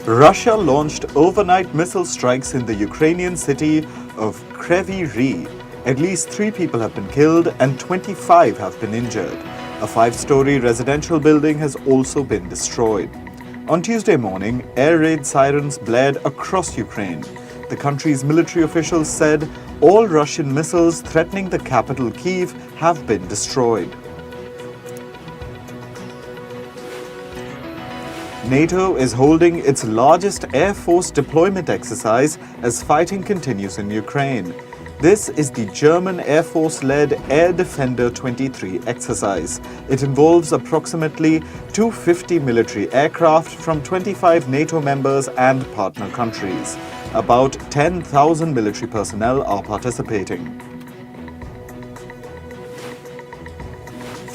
Russia launched overnight missile strikes in the Ukrainian city of Kryvyi Rih. At least 3 people have been killed and 25 have been injured. A 5-story residential building has also been destroyed. On Tuesday morning, air raid sirens blared across Ukraine. The country's military officials said all Russian missiles threatening the capital Kyiv have been destroyed. NATO is holding its largest Air Force deployment exercise as fighting continues in Ukraine. This is the German Air Force-led Air Defender 23 exercise. It involves approximately 250 military aircraft from 25 NATO members and partner countries. About 10,000 military personnel are participating.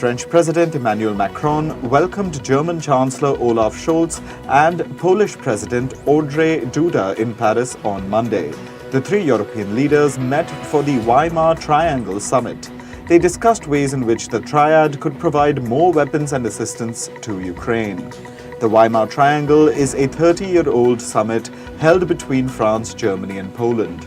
French President Emmanuel Macron welcomed German Chancellor Olaf Scholz and Polish President Andrzej Duda in Paris on Monday. The 3 European leaders met for the Weimar Triangle Summit. They discussed ways in which the triad could provide more weapons and assistance to Ukraine. The Weimar Triangle is a 30-year-old summit held between France, Germany and Poland.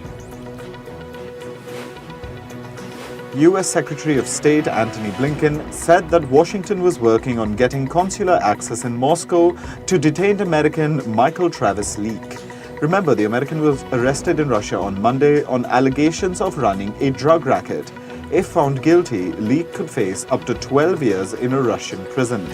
U.S. Secretary of State Antony Blinken said that Washington was working on getting consular access in Moscow to detained American Michael Travis Leak. Remember, the American was arrested in Russia on Monday on allegations of running a drug racket. If found guilty, Leak could face up to 12 years in a Russian prison.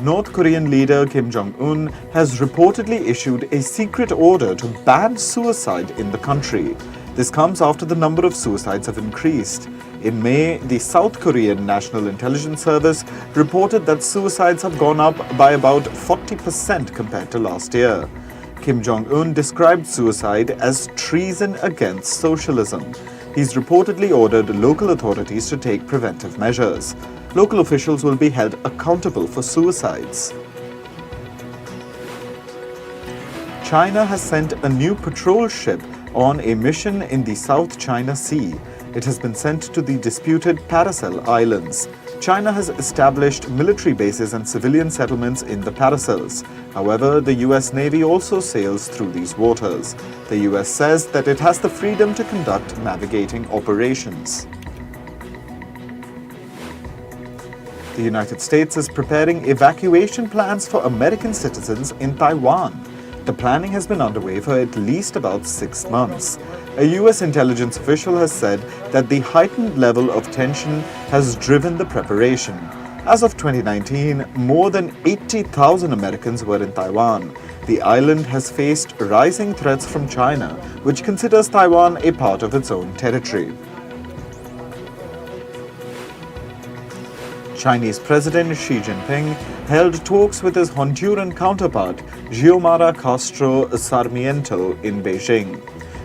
North Korean leader Kim Jongun has reportedly issued a secret order to ban suicide in the country. This comes after the number of suicides have increased. In May, the South Korean National Intelligence Service reported that suicides have gone up by about 40% compared to last year. Kim Jong-un described suicide as treason against socialism. He's reportedly ordered local authorities to take preventive measures. Local officials will be held accountable for suicides. China has sent a new patrol ship on a mission in the South China Sea. It has been sent to the disputed Paracel Islands. China has established military bases and civilian settlements in the Paracels. However, the US Navy also sails through these waters. The US says that it has the freedom to conduct navigating operations. The United States is preparing evacuation plans for American citizens in Taiwan. The planning has been underway for at least about 6 months. A US intelligence official has said that the heightened level of tension has driven the preparation. As of 2019, more than 80,000 Americans were in Taiwan. The island has faced rising threats from China, which considers Taiwan a part of its own territory. Chinese President Xi Jinping held talks with his Honduran counterpart, Xiomara Castro Sarmiento, in Beijing.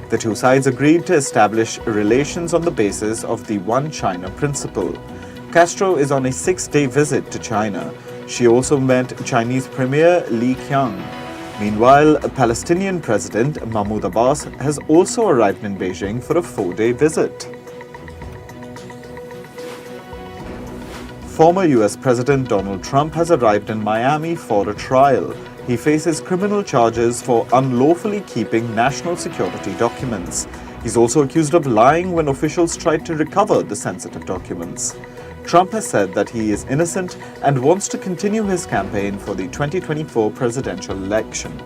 The 2 sides agreed to establish relations on the basis of the One China principle. Castro is on a 6-day visit to China. She also met Chinese Premier Li Qiang. Meanwhile, Palestinian President Mahmoud Abbas has also arrived in Beijing for a 4-day visit. Former US President Donald Trump has arrived in Miami for a trial. He faces criminal charges for unlawfully keeping national security documents. He's also accused of lying when officials tried to recover the sensitive documents. Trump has said that he is innocent and wants to continue his campaign for the 2024 presidential election.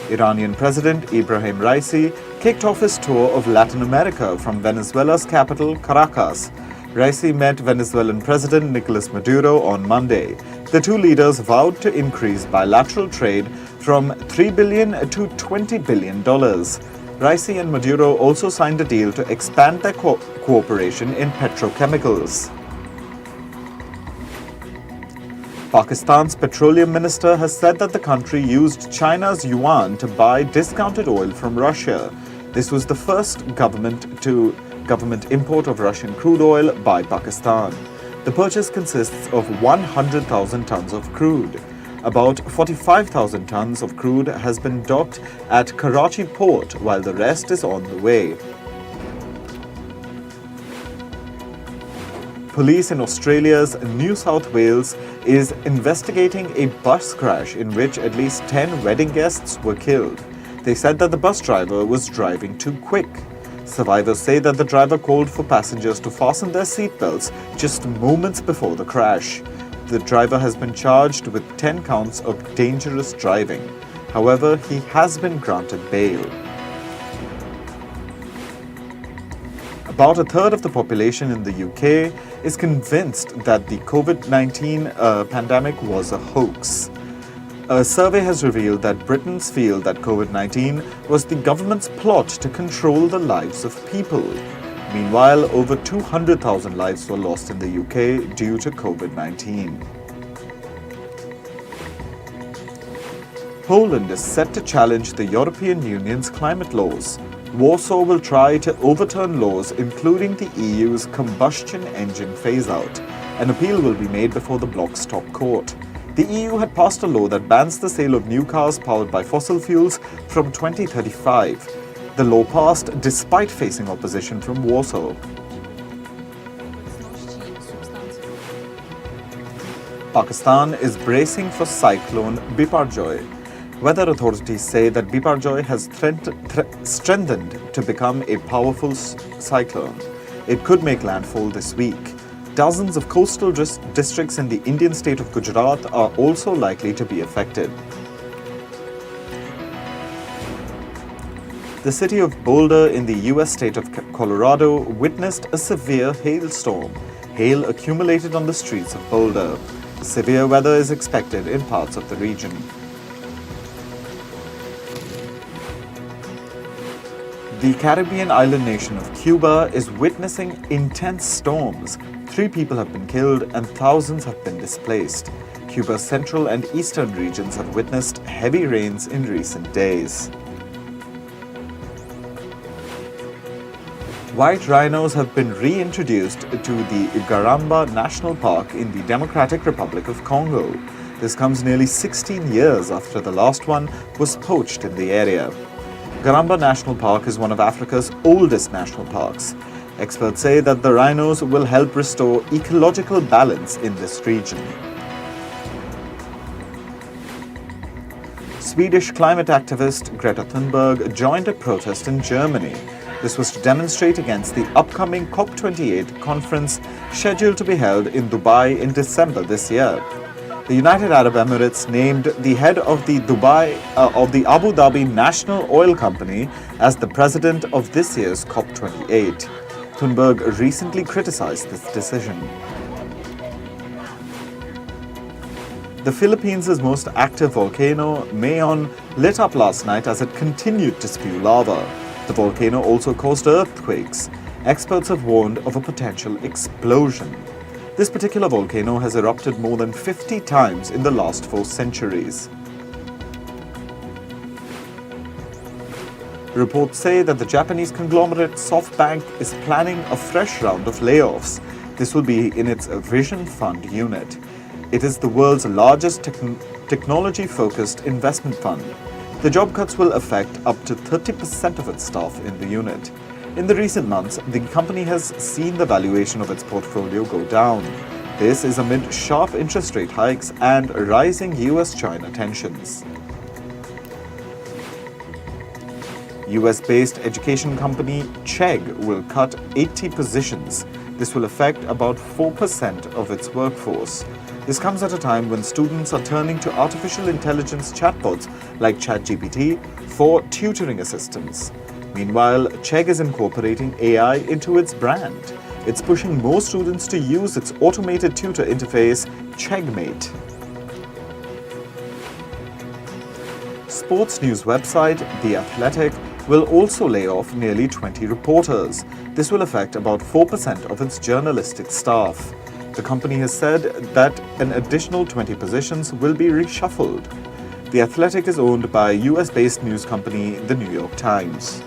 Iranian President Ibrahim Raisi kicked off his tour of Latin America from Venezuela's capital, Caracas. Raisi met Venezuelan President Nicolas Maduro on Monday. The 2 leaders vowed to increase bilateral trade from $3 billion to $20 billion. Raisi and Maduro also signed a deal to expand their cooperation in petrochemicals. Pakistan's petroleum minister has said that the country used China's yuan to buy discounted oil from Russia. This was the first government import of Russian crude oil by Pakistan. The purchase consists of 100,000 tons of crude. About 45,000 tons of crude has been docked at Karachi port, while the rest is on the way. Police in Australia's New South Wales is investigating a bus crash in which at least 10 wedding guests were killed. They said that the bus driver was driving too quick. Survivors say that the driver called for passengers to fasten their seatbelts just moments before the crash. The driver has been charged with 10 counts of dangerous driving. However, he has been granted bail. About a third of the population in the UK is convinced that the COVID-19 pandemic was a hoax. A survey has revealed that Britons feel that COVID-19 was the government's plot to control the lives of people. Meanwhile, over 200,000 lives were lost in the UK due to COVID-19. Poland is set to challenge the European Union's climate laws. Warsaw will try to overturn laws including the EU's combustion engine phase-out. An appeal will be made before the bloc's top court. The EU had passed a law that bans the sale of new cars powered by fossil fuels from 2035. The law passed despite facing opposition from Warsaw. Pakistan is bracing for cyclone Biparjoy. Weather authorities say that Biparjoy has strengthened to become a powerful cyclone. It could make landfall this week. Dozens of coastal districts in the Indian state of Gujarat are also likely to be affected. The city of Boulder in the US state of Colorado witnessed a severe hailstorm. Hail accumulated on the streets of Boulder. Severe weather is expected in parts of the region. The Caribbean island nation of Cuba is witnessing intense storms. 3 people have been killed and thousands have been displaced. Cuba's central and eastern regions have witnessed heavy rains in recent days. White rhinos have been reintroduced to the Garamba National Park in the Democratic Republic of Congo. This comes nearly 16 years after the last one was poached in the area. Garamba National Park is one of Africa's oldest national parks. Experts say that the rhinos will help restore ecological balance in this region. Swedish climate activist Greta Thunberg joined a protest in Germany. This was to demonstrate against the upcoming COP28 conference scheduled to be held in Dubai in December this year. The United Arab Emirates named the head of the Abu Dhabi National Oil Company as the president of this year's COP28. Thunberg recently criticized this decision. The Philippines' most active volcano, Mayon, lit up last night as it continued to spew lava. The volcano also caused earthquakes. Experts have warned of a potential explosion. This particular volcano has erupted more than 50 times in the last 4 centuries. Reports say that the Japanese conglomerate SoftBank is planning a fresh round of layoffs. This will be in its Vision Fund unit. It is the world's largest technology-focused investment fund. The job cuts will affect up to 30% of its staff in the unit. In the recent months, the company has seen the valuation of its portfolio go down. This is amid sharp interest rate hikes and rising US-China tensions. US-based education company Chegg will cut 80 positions. This will affect about 4% of its workforce. This comes at a time when students are turning to artificial intelligence chatbots like ChatGPT for tutoring assistance. Meanwhile, Chegg is incorporating AI into its brand. It's pushing more students to use its automated tutor interface, Cheggmate. Sports news website The Athletic will also lay off nearly 20 reporters. This will affect about 4% of its journalistic staff. The company has said that an additional 20 positions will be reshuffled. The Athletic is owned by US-based news company The New York Times.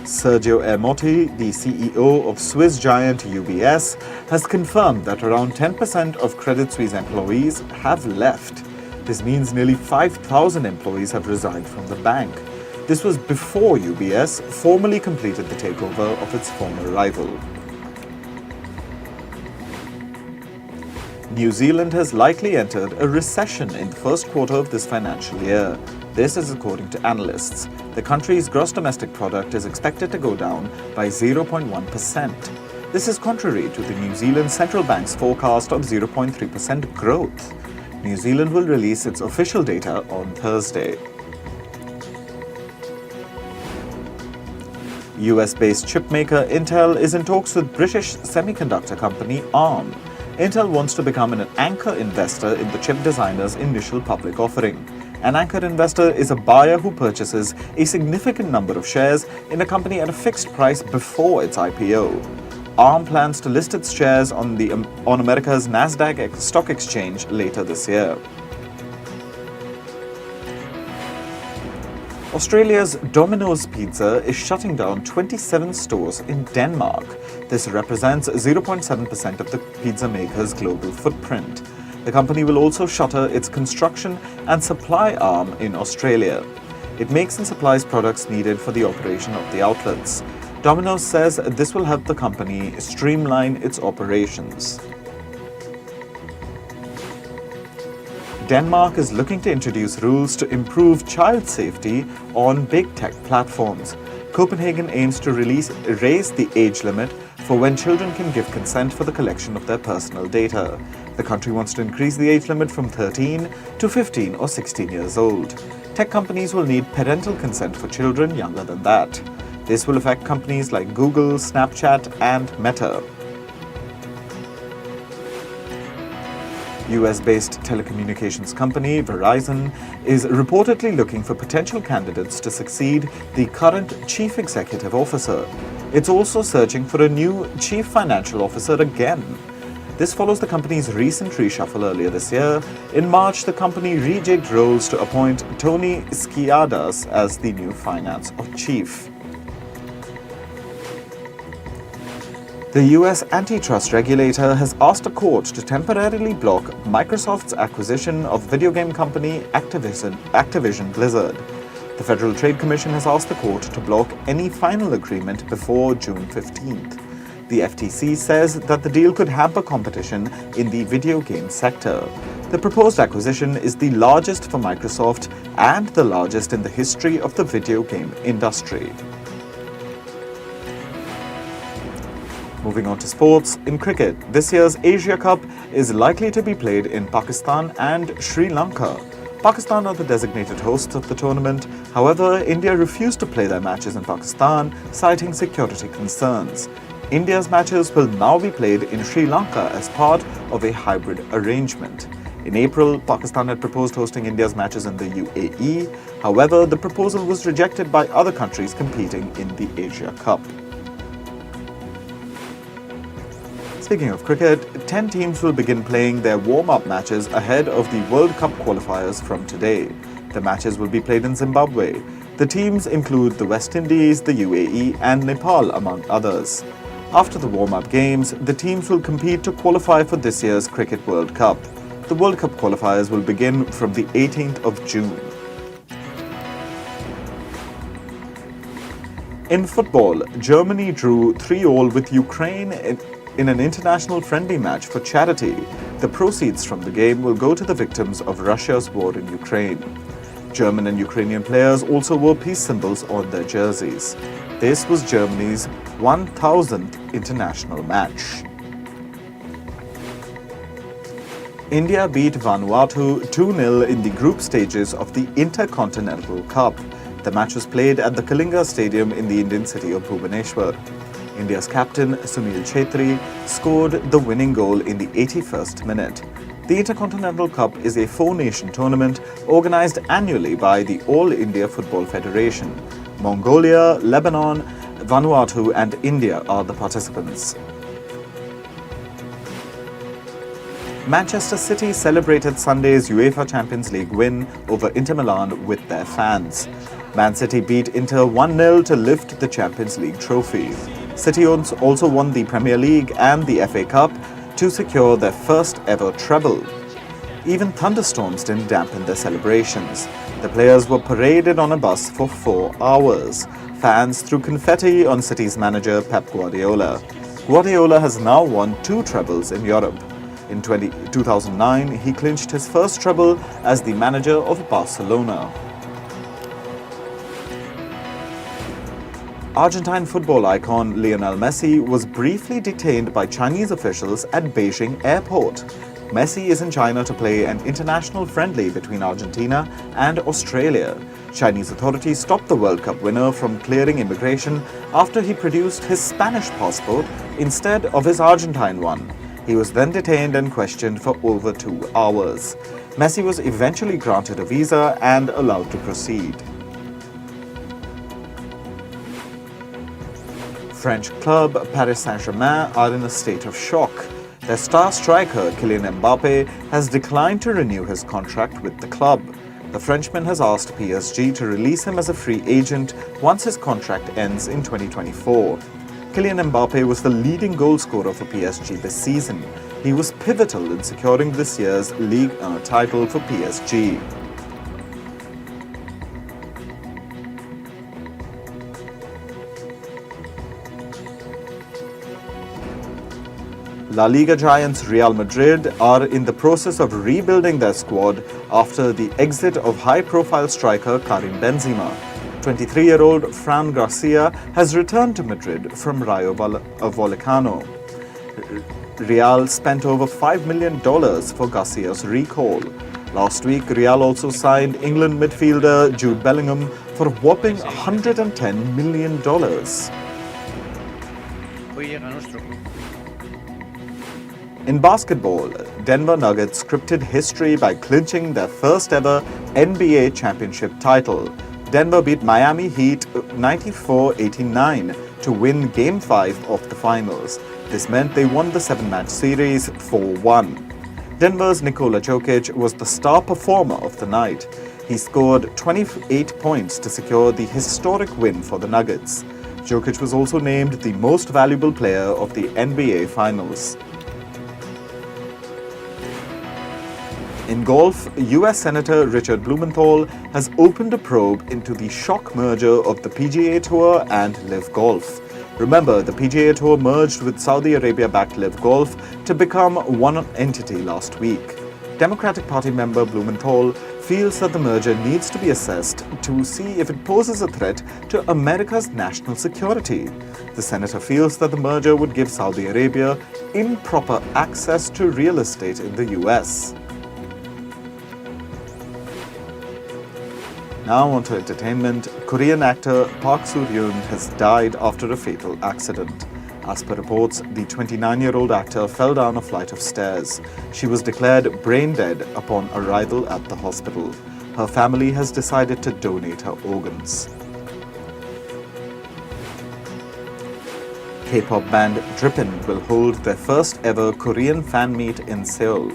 Sergio Ermotti, the CEO of Swiss giant UBS, has confirmed that around 10% of Credit Suisse employees have left. This means nearly 5,000 employees have resigned from the bank. This was before UBS formally completed the takeover of its former rival. New Zealand has likely entered a recession in the first quarter of this financial year. This is according to analysts. The country's gross domestic product is expected to go down by 0.1%. This is contrary to the New Zealand Central Bank's forecast of 0.3% growth. New Zealand will release its official data on Thursday. US-based chipmaker Intel is in talks with British semiconductor company ARM. Intel wants to become an anchor investor in the chip designer's initial public offering. An anchor investor is a buyer who purchases a significant number of shares in a company at a fixed price before its IPO. ARM plans to list its shares on America's Nasdaq stock exchange later this year. Australia's Dominos Pizza is shutting down 27 stores in Denmark. This represents 0.7% of the pizza maker's global footprint. The company will also shutter its construction and supply arm in Australia. It makes and supplies products needed for the operation of the outlets. Domino's says this will help the company streamline its operations. Denmark is looking to introduce rules to improve child safety on big tech platforms. Copenhagen aims to raise the age limit for when children can give consent for the collection of their personal data. The country wants to increase the age limit from 13 to 15 or 16 years old. Tech companies will need parental consent for children younger than that. This will affect companies like Google, Snapchat, and Meta. US-based telecommunications company Verizon is reportedly looking for potential candidates to succeed the current chief executive officer. It's also searching for a new chief financial officer again. This follows the company's recent reshuffle earlier this year. In March, the company rejigged roles to appoint Tony Skiadas as the new finance chief. The US antitrust regulator has asked a court to temporarily block Microsoft's acquisition of video game company Activision Blizzard. The Federal Trade Commission has asked the court to block any final agreement before June 15th. The FTC says that the deal could hamper competition in the video game sector. The proposed acquisition is the largest for Microsoft and the largest in the history of the video game industry. Moving on to sports, in cricket, this year's Asia Cup is likely to be played in Pakistan and Sri Lanka. Pakistan are the designated hosts of the tournament. However, India refused to play their matches in Pakistan, citing security concerns. India's matches will now be played in Sri Lanka as part of a hybrid arrangement. In April, Pakistan had proposed hosting India's matches in the UAE. However, the proposal was rejected by other countries competing in the Asia Cup. Speaking of cricket, 10 teams will begin playing their warm-up matches ahead of the World Cup qualifiers from today. The matches will be played in Zimbabwe. The teams include the West Indies, the UAE, and Nepal, among others. After the warm-up games, the teams will compete to qualify for this year's Cricket World Cup. The World Cup qualifiers will begin from the 18th of June. In football, Germany drew 3-3 with Ukraine in an international friendly match for charity. The proceeds from the game will go to the victims of Russia's war in Ukraine. German and Ukrainian players also wore peace symbols on their jerseys. This was Germany's 1000th international match. India beat Vanuatu 2-0 in the group stages of the Intercontinental Cup. The match was played at the Kalinga Stadium in the Indian city of Bhubaneswar. India's captain Sunil Chhetri scored the winning goal in the 81st minute. The Intercontinental Cup is a four-nation tournament organized annually by the All India Football Federation. Mongolia, Lebanon, Vanuatu and India are the participants. Manchester City celebrated Sunday's UEFA Champions League win over Inter Milan with their fans. Man City beat Inter 1-0 to lift the Champions League trophy. City also won the Premier League and the FA Cup to secure their first ever treble. Even thunderstorms didn't dampen their celebrations. The players were paraded on a bus for 4 hours. Fans threw confetti on City's manager Pep Guardiola. Guardiola has now won 2 trebles in Europe. In 2009, he clinched his first treble as the manager of Barcelona. Argentine football icon Lionel Messi was briefly detained by Chinese officials at Beijing airport. Messi is in China to play an international friendly between Argentina and Australia. Chinese authorities stopped the World Cup winner from clearing immigration after he produced his Spanish passport instead of his Argentine one. He was then detained and questioned for over 2 hours. Messi was eventually granted a visa and allowed to proceed. French club Paris Saint-Germain are in a state of shock. Their star striker Kylian Mbappe has declined to renew his contract with the club. The Frenchman has asked PSG to release him as a free agent once his contract ends in 2024. Kylian Mbappe was the leading goal scorer for PSG this season. He was pivotal in securing this year's Ligue 1 title for PSG. La Liga giants Real Madrid are in the process of rebuilding their squad after the exit of high-profile striker Karim Benzema. 23-year-old Fran Garcia has returned to Madrid from Rayo Vallecano. Real spent over $5 million for Garcia's recall. Last week, Real also signed England midfielder Jude Bellingham for a whopping $110 million. In basketball, Denver Nuggets scripted history by clinching their first ever NBA championship title. Denver beat Miami Heat 94-89 to win Game 5 of the finals. This meant they won the 7-match series 4-1. Denver's Nikola Jokic was the star performer of the night. He scored 28 points to secure the historic win for the Nuggets. Jokic was also named the most valuable player of the NBA Finals. In golf, US Senator Richard Blumenthal has opened a probe into the shock merger of the PGA Tour and Live Golf. Remember, the PGA Tour merged with Saudi Arabia-backed Live Golf to become one entity last week. Democratic Party member Blumenthal feels that the merger needs to be assessed to see if it poses a threat to America's national security. The senator feels that the merger would give Saudi Arabia improper access to real estate in the US. Now on to entertainment. Korean actor Park Su Yoon has died after a fatal accident. As per reports, the 29-year-old actor fell down a flight of stairs. She was declared brain dead upon arrival at the hospital. Her family has decided to donate her organs. K-pop band Drippin will hold their first ever Korean fan meet in Seoul.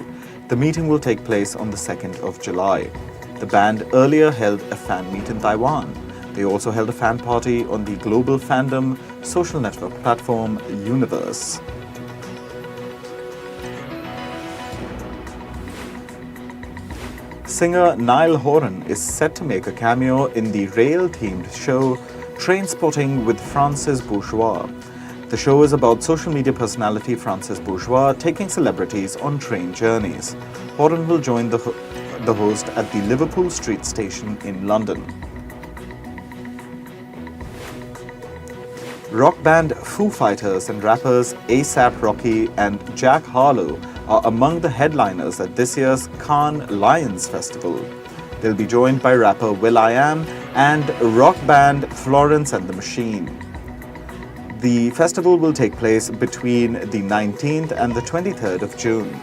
The meeting will take place on the 2nd of July. The band earlier held a fan meet in Taiwan. They also held a fan party on the global fandom social network platform Universe. Singer Niall Horan is set to make a cameo in the rail-themed show Trainspotting with Francis Bourgeois. The show is about social media personality Francis Bourgeois taking celebrities on train journeys. Horan will join the host at the Liverpool Street Station in London. Rock band Foo Fighters and rappers A$AP Rocky and Jack Harlow are among the headliners at this year's Cannes Lions Festival. They'll be joined by rapper will.i.am and rock band Florence and the Machine. The festival will take place between the 19th and the 23rd of June.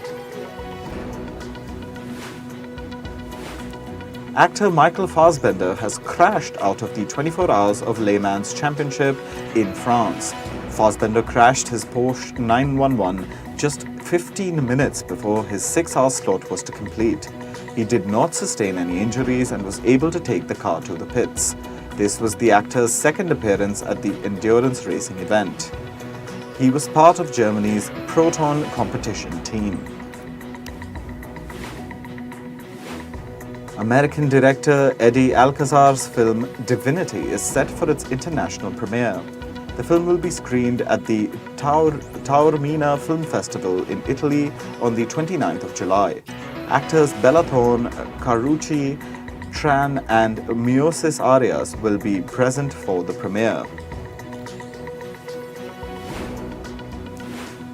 Actor Michael Fassbender has crashed out of the 24 Hours of Le Mans Championship in France. Fassbender crashed his Porsche 911 just 15 minutes before his 6-hour slot was to complete. He did not sustain any injuries and was able to take the car to the pits. This was the actor's second appearance at the endurance racing event. He was part of Germany's Proton competition team. American director Eddie Alcazar's film Divinity is set for its international premiere. The film will be screened at the Taormina Film Festival in Italy on the 29th of July. Actors Bella Thorne, Carucci Tran and Miosis Arias will be present for the premiere.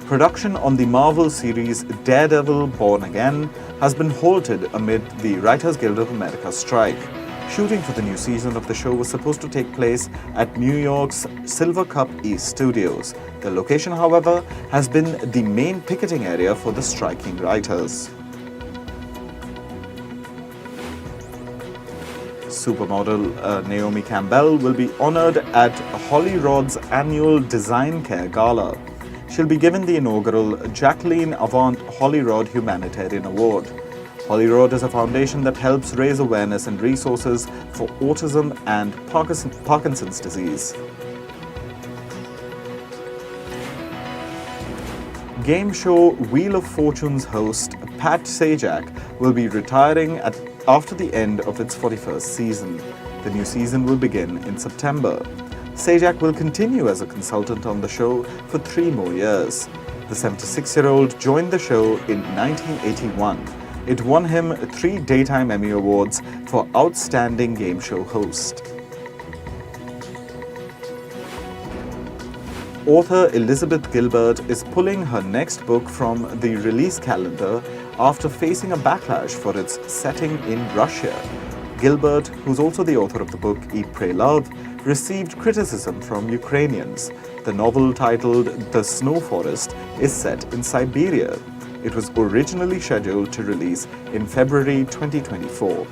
Production on the Marvel series Daredevil Born Again has been halted amid the Writers Guild of America strike. Shooting for the new season of the show was supposed to take place at New York's Silver Cup East Studios. The location, however, has been the main picketing area for the striking writers. Supermodel Naomi Campbell will be honored at Holyrod's annual Design Care Gala. She'll be given the inaugural Jacqueline Avant Holyrod Humanitarian Award. Holyrod is a foundation that helps raise awareness and resources for autism and Parkinson's disease. Game show Wheel of Fortune's host Pat Sajak will be retiring after the end of its 41st season. The new season will begin in September. Sajak will continue as a consultant on the show for 3 more years. The 76-year-old joined the show in 1981. It won him 3 Daytime Emmy Awards for Outstanding Game Show Host. Author Elizabeth Gilbert is pulling her next book from the release calendar after facing a backlash for its setting in Russia. Gilbert, who's also the author of the book Eat, Pray, Love, received criticism from Ukrainians. The novel, titled The Snow Forest, is set in Siberia. It was originally scheduled to release in February 2024.